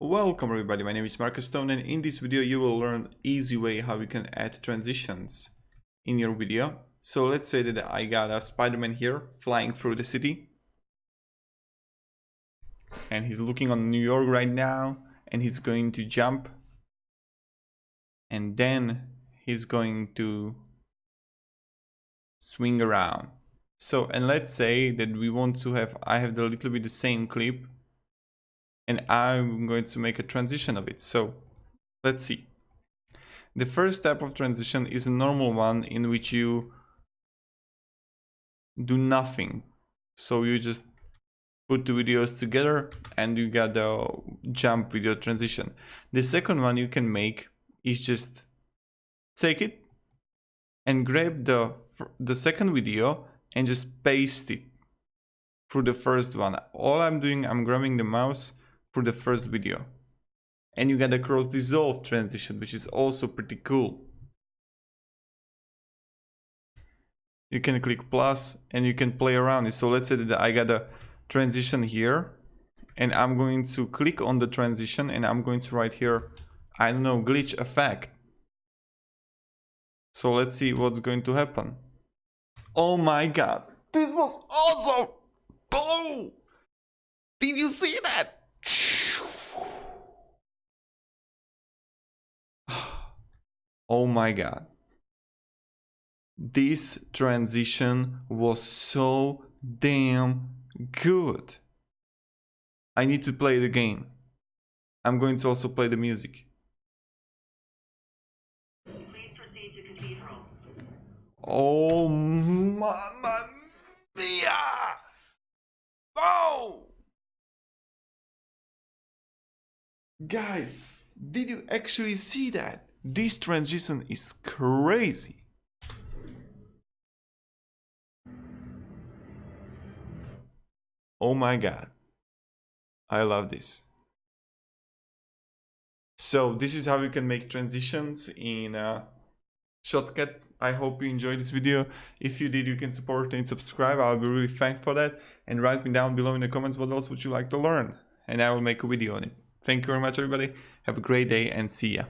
Welcome everybody, my name is Marcus Stone, and in this video you will learn easy way how you can add transitions in your video. So let's say that I got a Spider-Man here flying through the city, and he's looking on New York right now, and he's going to jump, and then he's going to swing around. So, and let's say that we want to have, I have a little bit the same clip, and I'm going to make a transition of it. So let's see. The first type of transition is a normal one in which you do nothing. So you just put the videos together and you got the jump video transition. The second one you can make is just take it and grab the second video and just paste it through the first one. All I'm doing, I'm grabbing the mouse through the first video, and you get a cross dissolve transition, which is also pretty cool. You can click plus and you can play around it. So let's say that I got a transition here, and I'm going to click on the transition and I'm going to write here, I don't know, glitch effect. So let's see what's going to happen. Oh my god, this was awesome! Boom! Did you see that? Oh my god. This transition was so damn good. I need to play it again. I'm going to also play the music. Please proceed to Cathedral. Oh, mamma mia! Oh! Guys, did you actually see that? This transition is crazy. Oh my god. I love this. So this is how you can make transitions in ShotCut. I hope you enjoyed this video. If you did, you can support and subscribe. I'll be really thankful for that. And write me down below in the comments what else would you like to learn, and I will make a video on it. Thank you very much everybody. Have a great day and see ya.